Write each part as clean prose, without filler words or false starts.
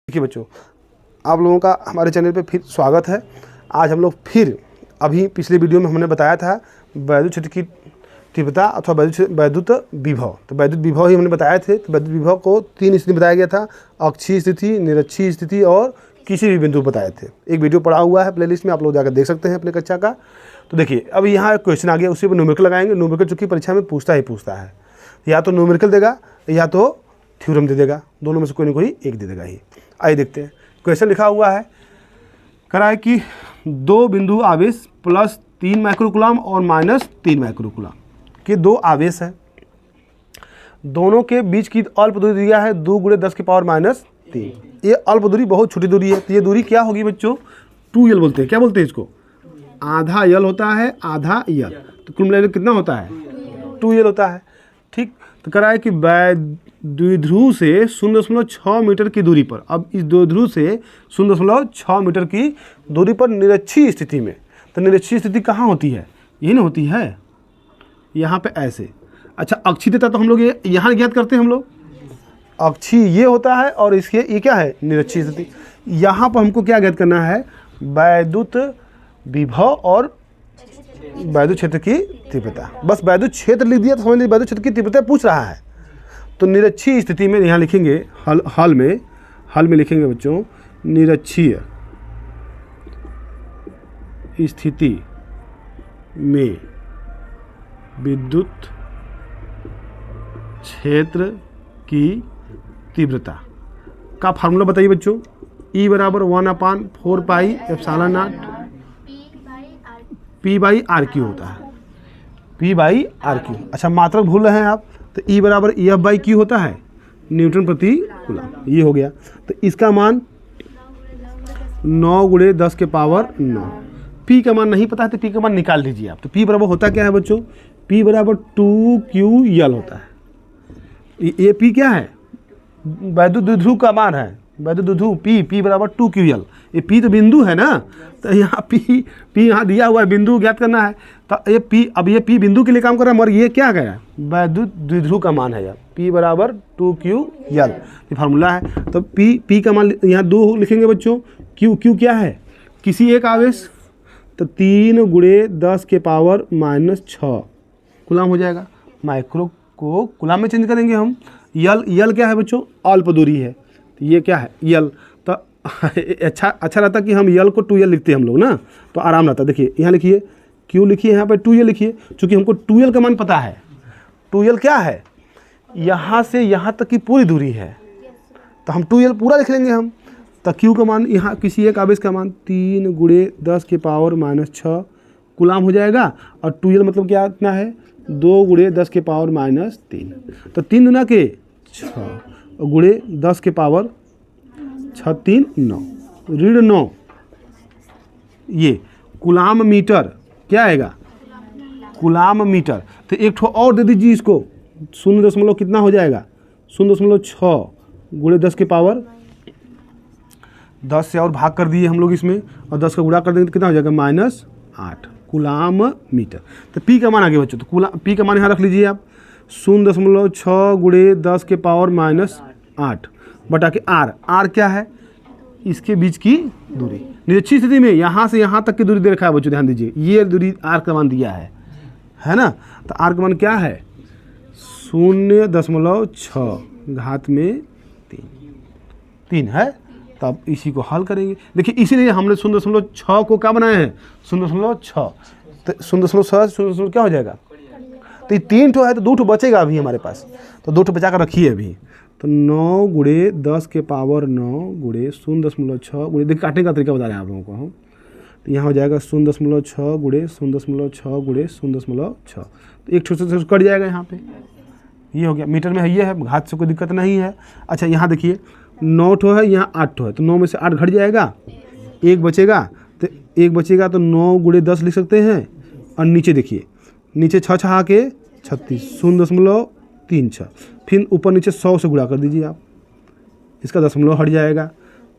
देखिए बच्चों, आप लोगों का हमारे चैनल पे फिर स्वागत है। आज हम लोग फिर अभी पिछले वीडियो में हमने बताया था वैद्युत क्षेत्र की तीव्रता अथवा वैद्युत विभव। तो वैद्युत विभव ही हमने बताए थे। तो वैद्युत विभव को 3 स्थिति बताया गया था: अक्षीय स्थिति, निरक्षीय स्थिति और किसी भी बिंदु बताए थे। एक वीडियो पड़ा हुआ है प्लेलिस्ट में, आप लोग जाकर देख सकते हैं अपने कक्षा का। तो देखिए, अब यहाँ एक क्वेश्चन आ गया, उसी पर न्यूमेरिकल लगाएंगे। न्यूमेरिकल चूँकि परीक्षा में पूछता है, या तो न्यूमेरिकल देगा या तो थ्योरम दे देगा, दोनों में से कोई ना कोई एक दे देगा ही। आइए देखते हैं। क्वेश्चन लिखा हुआ है, करा है कि 2 बिंदु आवेश प्लस 3 माइक्रोकूलम और माइनस 3 माइक्रोकूलम के 2 आवेश हैं। दोनों के बीच की अल्प दूरी दिया है 2 × 10⁻³ ये अल्प दूरी बहुत छोटी दूरी है। तो ये दूरी क्या होगी बच्चों? 2l बोलते हैं। क्या बोलते हैं इसको? आधा यल होता है, आधा यल। तो कुल मिलाकर कितना होता है? 2l होता है। ठीक। तो करा है कि द्विध्रुव से 0.6 मीटर की दूरी पर, अब इस द्विध्रुव से 0.6 मीटर की दूरी पर निरक्षीय स्थिति में, तो निरक्षीय स्थिति कहाँ होती है? यही ना होती है, यहाँ पे ऐसे। अच्छा, अक्षीय देता तो हम लोग ये यहाँ ज्ञात करते हैं हम लोग। अक्षीय ये होता है और इसके ये क्या है? निरक्षीय स्थिति। यहाँ पर हमको क्या ज्ञात करना है? वैद्युत विभव और वैद्युत क्षेत्र की तीव्रता। बस वैद्युत क्षेत्र लिख दिया तो समझ लीजिए वैद्युत क्षेत्र की तीव्रता पूछ रहा है। तो निरक्षीय स्थिति में यहाँ लिखेंगे, हल में लिखेंगे बच्चों, निरक्षीय स्थिति में विद्युत क्षेत्र की तीव्रता का फार्मूला बताइए बच्चों। E = 1/4πε0 P/RQ होता है। P/RQ। अच्छा, मात्रक भूल रहे हैं आप, तो E = EF/Q होता है, न्यूटन प्रति कूलम। ये हो गया। तो इसका मान 9 × 10⁻⁹। P का मान नहीं पता है तो P का मान निकाल लीजिए आप। तो P बराबर होता क्या है बच्चों? P = 2QL होता है। ये P क्या है? वैद्युत द्विध्रुव का मान है। वैद्युत द्विध्रुव P = 2QL। ये P तो बिंदु है ना, तो यहाँ P यहाँ दिया हुआ है, बिंदु ज्ञात करना है। तो ये P, अब ये P बिंदु के लिए काम कर रहा है, मगर ये क्या गया? वैद्युत द्विध्रुव का मान है यार। P = 2QL ये फार्मूला है। तो P का मान यहाँ 2 लिखेंगे बच्चों। Q क्या है? किसी एक आवेश, तो 3 × 10⁻⁻6 कूलम हो जाएगा। माइक्रो को कूलम में चेंज करेंगे हम। यल क्या है बच्चों? अल्प दूरी है। तो ये क्या है? यल। तो अच्छा रहता कि हम यल को 2l लिखते हैं हम लोग ना, तो आराम रहता। देखिए यहाँ लिखिए, Q लिखिए, यहाँ पे 2l लिखिए, क्योंकि हमको 2l का मान पता है। 2l क्या है? यहाँ से यहाँ तक की पूरी दूरी है, तो हम 2l पूरा लिख लेंगे हम। तो Q का मान यहाँ किसी एक आवेश का मान 3 × 10⁻⁻6 कूलम हो जाएगा। और 2l मतलब क्या इतना है? 2 × 10⁻⁻3। तो 3 दूना के 6 × 10⁻6 3 9 ऋण 9। ये कूलम मीटर क्या आएगा? Coulomb metre. तो एक ठो और दे दीजिए इसको, 0 कितना हो जाएगा? 0.6 × 10 से और भाग कर दिए हम लोग इसमें, और 10 का गुणा कर देंगे तो कितना हो जाएगा? -8 कूलम मीटर। तो P का मान आ गया बच्चों। तो P का मान यहाँ रख लीजिए आप, 0.6 × 10⁻⁸ बटा के R क्या है? इसके बीच की दूरी। निरक्षीय स्थिति में यहाँ से यहाँ तक की दूरी दे रखा है बच्चों, ध्यान दीजिए। ये दूरी R का मान दिया है ना। तो R का मान क्या है? 0.6⁻3 है। तब इसी को हल करेंगे। देखिए, इसीलिए हमने 0.6 को क्या बनाए हैं? 0.6। तो 0.6 क्या हो जाएगा? तो ये 3 ठो है, तो 2 ठो बचेगा अभी हमारे पास, तो 2 ठो बचा कर रखिए अभी। तो 9 × 10⁻⁹ × 0.6 देखिए काटने का तरीका बता रहे हैं आप लोगों को हम। तो यहाँ हो जाएगा 0.6 × 0.6 × 0.6। तो एक ठो से कट जाएगा यहाँ पे। ये हो गया, मीटर में है, ये है, हाथ से कोई दिक्कत नहीं है। अच्छा, यहाँ देखिए 9 ठो है, यहाँ 8 ठो है, तो 9 में से 8 घट जाएगा, 1 बचेगा। तो 1 बचेगा तो 9 × 10 लिख सकते हैं। और नीचे देखिए, नीचे 6 छहा के 36, 0.36। फिर ऊपर नीचे 100 से गुणा कर दीजिए आप, इसका दशमलव हट जाएगा।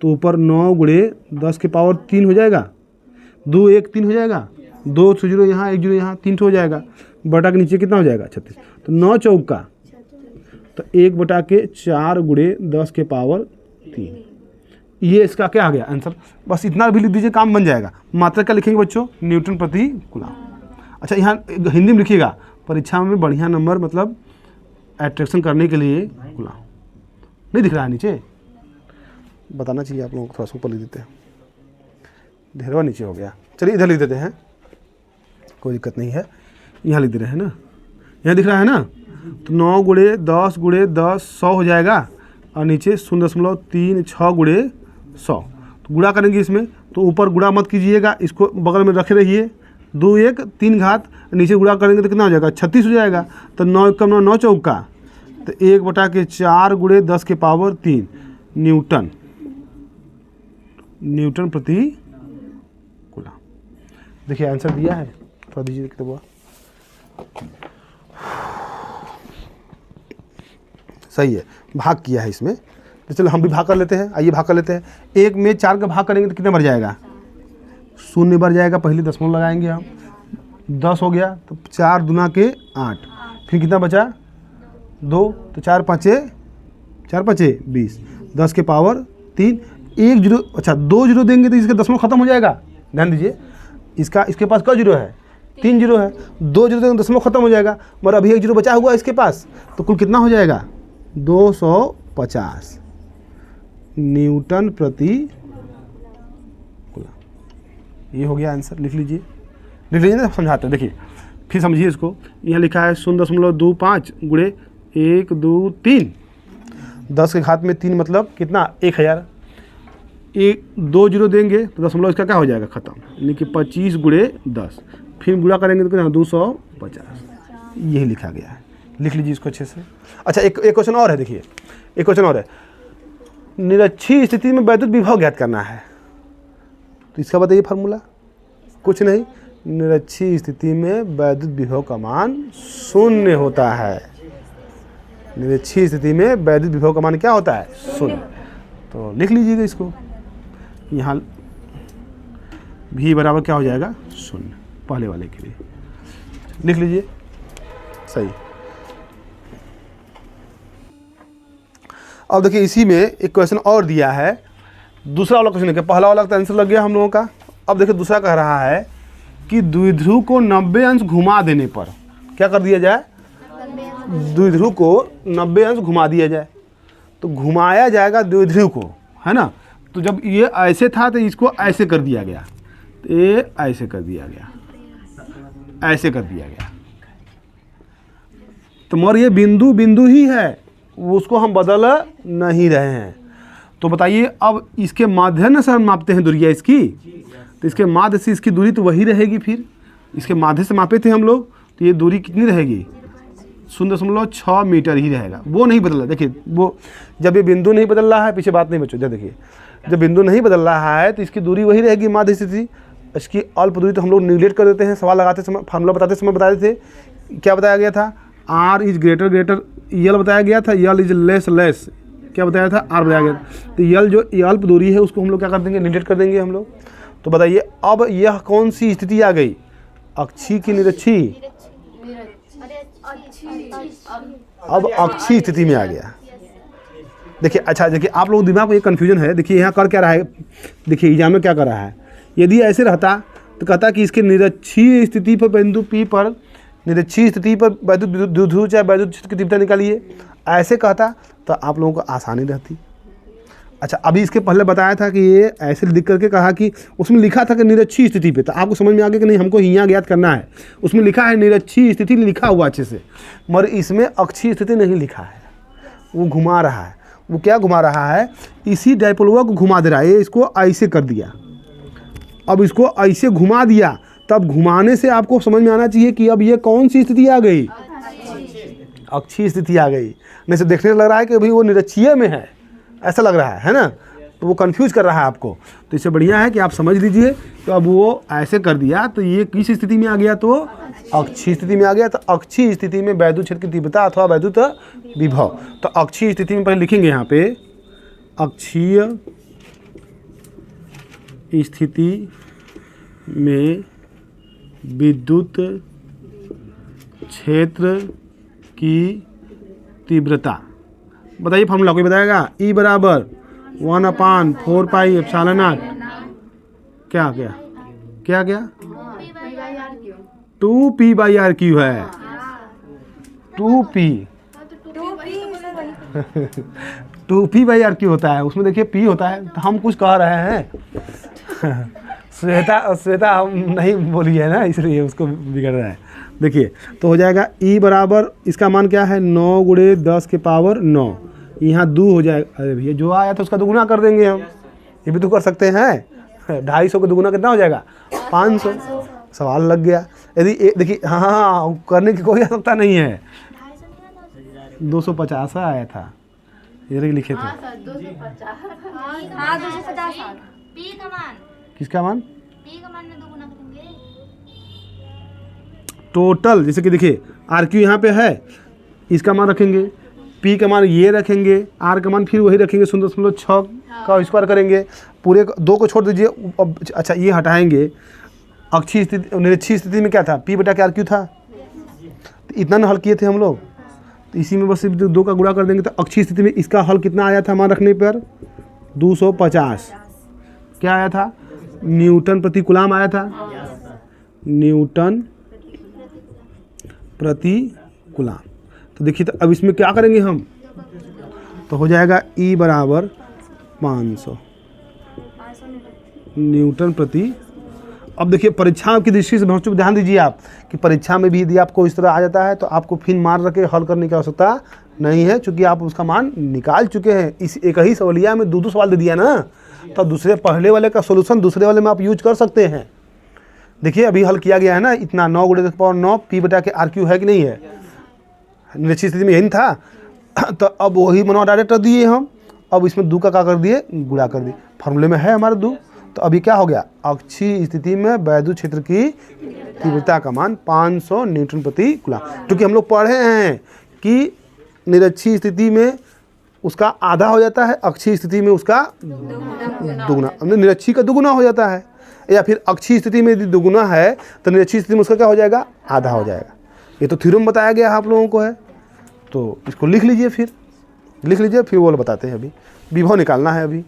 तो ऊपर 9 × 10⁻3 हो जाएगा, 2 1 3 हो जाएगा, 2 0 यहाँ, 1 0 यहाँ, 3 हो जाएगा। बटा के नीचे कितना हो जाएगा? 36। तो 9 चौका तो 1/4 × 10⁻3 ये इसका क्या आ गया आंसर, बस इतना भी लिख दीजिए, काम बन जाएगा। मात्रा क्या लिखेंगे बच्चों, न्यूटन प्रति कूलम। अच्छा यहाँ हिंदी में लिखिएगा, परीक्षा में बढ़िया नंबर मतलब अट्रैक्शन करने के लिए कूलम। नहीं दिख रहा है नीचे, बताना चाहिए आप लोगों को, थोड़ा सा ऊपर लिख देते हैं, ढेरवा नीचे हो गया। चलिए इधर लिख देते हैं, कोई दिक्कत नहीं है, यहाँ लिख दे रहे हैं ना, यहाँ दिख रहा है ना। तो 9 गुणे 10 गुणे 10 100 हो जाएगा, और नीचे 0.36 गुणे 100। तो गुणा करेंगे इसमें, तो ऊपर गुणा मत कीजिएगा, इसको बगल में रखे रहिए, 2 1 3 घात, नीचे गुणा करेंगे तो कितना हो जाएगा, 36 हो जाएगा। तो 9 कम 9 9 चौका, तो 1/4 गुणे 10 के पावर 3 न्यूटन प्रति कूलम। देखिए आंसर दिया है, थोड़ा दीजिए किताब, सही है, भाग किया है इसमें। तो चलो हम भी भाग कर लेते हैं, आइए भाग कर लेते हैं। 1 में 4 का भाग करेंगे तो कितना बढ़ जाएगा, 0 बढ़ जाएगा, पहले दशमलव लगाएंगे हम, 10 हो गया, तो 4 दूना के 8, फिर कितना बचा 2, तो 4 5 20, 10 के पावर 3, 1 जीरो, अच्छा 2 जीरो देंगे तो इसका दशमलव खत्म हो जाएगा। ध्यान दीजिए, इसके पास क्या जीरो है, 3 जीरो है, 2 जीरो देंगे दशमलव खत्म हो जाएगा, मगर अभी 1 जीरो बचा हुआ है इसके पास, तो कुल कितना हो जाएगा 250 न्यूटन प्रति कूलम। ये हो गया आंसर, लिख लीजिए ना, समझाते हैं, देखिए फिर समझिए इसको। यहाँ लिखा है 0.25 गुणे 1 2 3, 10 के घात में 3 मतलब कितना 1000, 2 जीरो देंगे तो दशमलव इसका क्या हो जाएगा खत्म, यानी कि 25 गुणे 10, फिर गुणा करेंगे तो कितना 250, यही लिखा गया है। लिख लीजिए इसको अच्छे से। अच्छा एक क्वेश्चन और है, देखिए एक क्वेश्चन और है, निरक्षीय स्थिति में वैद्युत विभव ज्ञात करना है, तो इसका बताइए फार्मूला। कुछ नहीं, निरक्षीय स्थिति में वैद्युत विभव का मान 0 होता है। निरक्षीय स्थिति में वैद्युत विभव का मान क्या होता है, 0। तो लिख लीजिएगा इसको, यहाँ भी बराबर क्या हो जाएगा 0, पहले वाले के लिए लिख लीजिए, सही। अब देखिए इसी में एक क्वेश्चन और दिया है, दूसरा वाला क्वेश्चन, पहला वाला का आंसर लग गया हम लोगों का। अब देखिए दूसरा कह रहा है कि द्विध्रुव को 90 अंश घुमा देने पर क्या कर दिया जाए, द्विध्रुव को 90 अंश घुमा दिया जाए। तो घुमाया जाएगा द्विध्रुव को, है ना। तो जब ये ऐसे था तो इसको ऐसे कर दिया गया, तो ये ऐसे कर दिया गया, ऐसे कर दिया गया, तो मगर ये बिंदु बिंदु ही है, उसको हम बदल नहीं रहे हैं। तो बताइए अब इसके माध्यम से हम मापते हैं दूरियाँ इसकी, तो इसके माध्य से इसकी दूरी तो वही रहेगी, फिर इसके माध्य से मापे थे हम लोग, तो ये दूरी कितनी रहेगी 0.6 मीटर ही रहेगा, वो नहीं बदल रहा। देखिए वो जब ये बिंदु नहीं बदल रहा है, पीछे बात नहीं बच्चों, देखिए जब बिंदु नहीं बदल रहा है तो इसकी दूरी वही रहेगी माध्य स्थिति। इसकी अल्प दूरी तो हम लोग निगलेक्ट कर देते हैं, सवाल लगाते समय फार्मूला बताते समय बताए थे, क्या बताया गया था, R इज ग्रेटर यल बताया गया था, यल इज लेस क्या बताया था, R बताया गया था। तो यल जो अल्प दूरी है उसको हम लोग क्या कर देंगे, निगलेक्ट कर देंगे हम लोग। तो बताइए अब यह कौन सी स्थिति आ गई, अक्षीय की निरक्षीय, अब अक्षीय स्थिति में आ गया। देखिए अच्छा देखिए आप लोगों दिमाग में ये कन्फ्यूजन है, देखिए यहाँ कर क्या रहा है, देखिए एग्जाम में क्या कर रहा है, यदि ऐसे रहता तो कहता कि इसके निरक्षीय स्थिति पर बिंदु P पर, निरक्षीय स्थिति पर वैद्युत द्विध्रुव चाहे वैद्युत क्षेत्र की तीव्रता निकालिए, ऐसे कहता तो आप लोगों को आसानी रहती। अच्छा अभी इसके पहले बताया था कि ये ऐसे लिख करके कहा कि उसमें लिखा था कि निरक्षीय स्थिति पे, तो आपको समझ में आ गया कि नहीं हमको यहाँ ज्ञात करना है, उसमें लिखा है निरक्षीय स्थिति लिखा हुआ अच्छे से, मगर इसमें अक्षीय स्थिति नहीं लिखा है, वो घुमा रहा है। वो क्या घुमा रहा है, इसी डायपोलवा को घुमा दे रहा है, इसको ऐसे कर दिया, अब इसको ऐसे घुमा दिया, तब घुमाने से आपको समझ में आना चाहिए कि अब ये कौन सी स्थिति आ गई, अक्षीय स्थिति आ गई। नहीं से देखने लग रहा है कि अभी वो निरक्षीय में है, ऐसा लग रहा है ना, तो वो कंफ्यूज कर रहा है आपको। तो इससे बढ़िया है कि आप समझ लीजिए, तो अब वो ऐसे कर दिया तो ये किस स्थिति में आ गया, तो अक्षीय स्थिति में आ गया। तो अक्षीय स्थिति में वैद्युत क्षेत्र की तीव्रता अथवा वैद्युत विभव, तो अक्षीय स्थिति में पहले लिखेंगे यहाँ पे, अक्षीय स्थिति में विद्युत क्षेत्र की तीव्रता, बताइए फार्मूला कोई बताएगा, E बराबर 1/4πε0। क्या क्या क्या क्या 2p/r³ है। 2p 2p/r³ होता है, उसमें देखिए p होता है, तो हम कुछ कह रहे हैं। श्वेता हम नहीं बोली है ना, इसलिए उसको बिगड़ रहा है। देखिए तो हो जाएगा e बराबर, इसका मान क्या है 9 × 10⁹। यहाँ 2 हो जाएगा। अरे भैया जो आया था उसका दुगुना कर देंगे हम, ये भी तो कर सकते हैं। 250 का दुगुना कितना हो जाएगा 500। सवाल लग गया। यदि देखिए हाँ करने की कोई आवश्यकता नहीं है। 250 आया था, ये लिखे थे। किसका मान टोटल, जैसे कि देखिए RQ यहाँ पे है, इसका मान रखेंगे, P का मान ये रखेंगे, R का मान फिर वही रखेंगे 0.6 का स्क्वायर करेंगे। पूरे 2 को छोड़ दीजिए। अब अच्छा ये हटाएंगे। अक्षीय स्थिति, निरक्षीय स्थिति में क्या था P/RQ था, तो इतना ना हल किए थे हम लोग। तो इसी में बस सिर्फ 2 का गुणा कर देंगे, तो अक्षीय स्थिति में इसका हल कितना आया था मान रखने पर 250। क्या आया था न्यूटन प्रति कूलाम आया था, न्यूटन प्रति कूलाम। तो देखिए तो अब इसमें क्या करेंगे हम, तो हो जाएगा E बराबर 500 न्यूटन प्रति। अब देखिए परीक्षा की दृष्टि से बच्चों ध्यान दीजिए आप कि परीक्षा में भी यदि आपको इस तरह आ जाता है तो आपको फिर मार रख के हल करने की आवश्यकता नहीं है, क्योंकि आप उसका मान निकाल चुके हैं। इस एक ही सवालिया में 2 सवाल दे दिया ना, तो दूसरे पहले वाले का सोल्यूशन दूसरे वाले में आप यूज कर सकते हैं। देखिए अभी हल किया गया है ना, इतना 9 × 10⁹ P/RQ है कि नहीं है, निश्चित स्थिति में यही था। तो अब वही मनवा डायरेक्ट दिए हम, अब इसमें 2 का क्या कर दिए गुणा कर दिए, फार्मूले में है हमारे 2। तो अभी क्या हो गया, अक्षीय स्थिति में वैद्युत क्षेत्र की तीव्रता का मान 500 न्यूटन प्रति कूलाम। क्योंकि हम लोग पढ़े हैं कि निरक्षीय स्थिति में उसका आधा हो जाता है, अक्षीय स्थिति में उसका दुगुना, निरक्षीय का दुगुना हो जाता है, या फिर अक्षीय स्थिति में यदि दुगुना है तो निरक्षीय स्थिति में उसका क्या हो जाएगा आधा हो जाएगा। ये तो थ्योरम बताया गया आप लोगों को है, तो इसको लिख लीजिए, फिर लिख लीजिए, फिर वो बताते हैं। अभी विभव निकालना है। अभी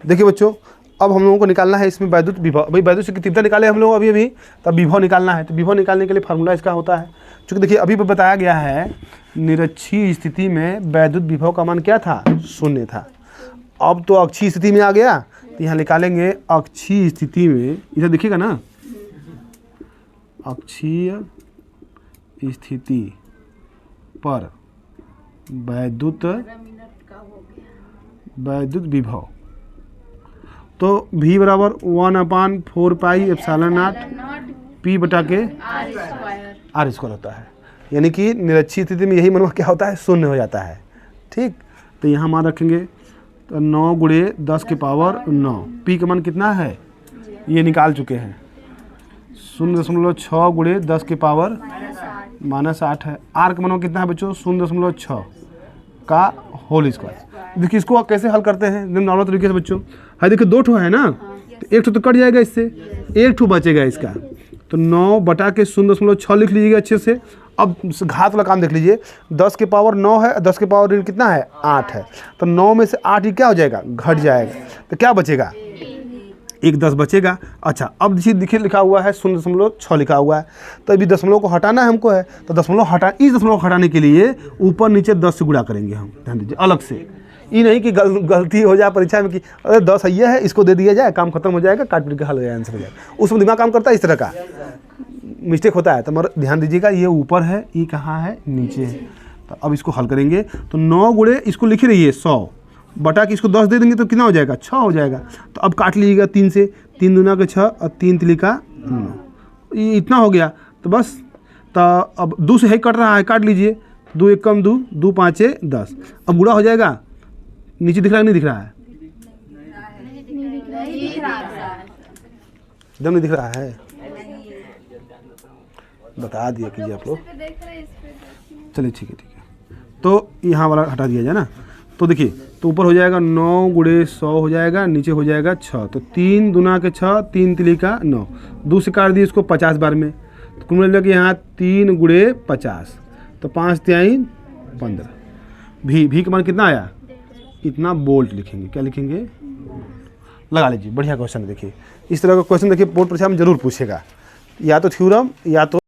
देखिए बच्चों, अब हम लोगों को निकालना है इसमें वैद्युत विभव। भाई वैद्युत की तीव्रता निकाले हम लोग अभी, तब विभव निकालना है। तो विभव निकालने के लिए फार्मूला इसका होता है, क्योंकि देखिए अभी बताया गया है निरक्षीय स्थिति में वैद्युत विभव का मान क्या था 0 था। अब तो अक्षीय स्थिति में आ गया, तो यहाँ निकालेंगे अक्षीय स्थिति में, इधर देखिएगा ना, अक्षीय स्थिति पर वैद्युत विभव, तो V बराबर 1/4πε0 P/R² होता है। यानी कि निरक्षीय स्थिति में यही मनवा क्या होता है 0 हो जाता है। ठीक, तो यहाँ मान रखेंगे, तो 9 × 10⁹ P का मान कितना है ये निकाल चुके हैं, 0.6 × 10⁻⁻8 है। R का मान कितना है बच्चों 0.6 का होल स्क्वायर। देखिए इसको कैसे हल करते हैं एकदम नॉर्मल तरीके से बच्चों। है देखिए 2 ठो है ना, तो 1 ठो तो कट जाएगा, इससे 1 ठो बचेगा इसका। तो 9/0.6 लिख लीजिएगा अच्छे से। अब घात वाला काम देख लीजिए, 10⁻9 है, 10⁻ कितना है 8 है, तो 9 में से 8 ही क्या हो जाएगा घट जाएगा, तो क्या बचेगा 1 10 बचेगा। अच्छा अब देखिए लिखा हुआ है 0.6 लिखा हुआ है, तो अभी दशमलव को हटाना है हमको है, तो दशमलव हटाने के लिए ऊपर नीचे 10 से गुणा करेंगे हम। ध्यान दीजिए अलग से, ये नहीं कि गलती हो जाए परीक्षा में कि अरे 10 ये है इसको दे दिया जाए, काम खत्म हो जाएगा, काट पीट के हल हो जाए, आंसर हो जाएगा। उसमें दिमाग काम करता है, इस तरह का मिस्टेक होता है। तो मगर ध्यान दीजिएगा, ये ऊपर है, ये कहाँ है नीचे है। तो अब इसको हल करेंगे, तो 9 × इसको लिख रही है 100 बटा कि इसको 10 दे देंगे तो कितना हो जाएगा 6 हो जाएगा। तो अब काट लीजिएगा 3 से, 3 दूना का 6 और 3 3 का 9, ये इतना हो गया। तो बस, तो अब 2 से है कट रहा है, काट लीजिए, 2 1 कम 2, 2 5 10। अब गुणा हो जाएगा, नीचे दिख रहा है नहीं दिख रहा है, एकदम नहीं दिख रहा है, बता दिया कीजिए आप लोग। चलिए ठीक है ठीक है, तो यहाँ वाला हटा दिया जाए ना। तो देखिए, तो ऊपर हो जाएगा 9 × 100 हो जाएगा, नीचे हो जाएगा 6, तो 3 दूना के 6, 3 3 का 9, 2 से काट दिए इसको 50 बार में, तो कुल मिला के यहाँ 3 × 50, तो 5 3 15। भी का मान कितना आया इतना वोल्ट लिखेंगे। क्या लिखेंगे? लगा लीजिए, बढ़िया क्वेश्चन। देखिए इस तरह का क्वेश्चन देखिए बोर्ड परीक्षा में जरूर पूछेगा, या तो थ्योरम या तो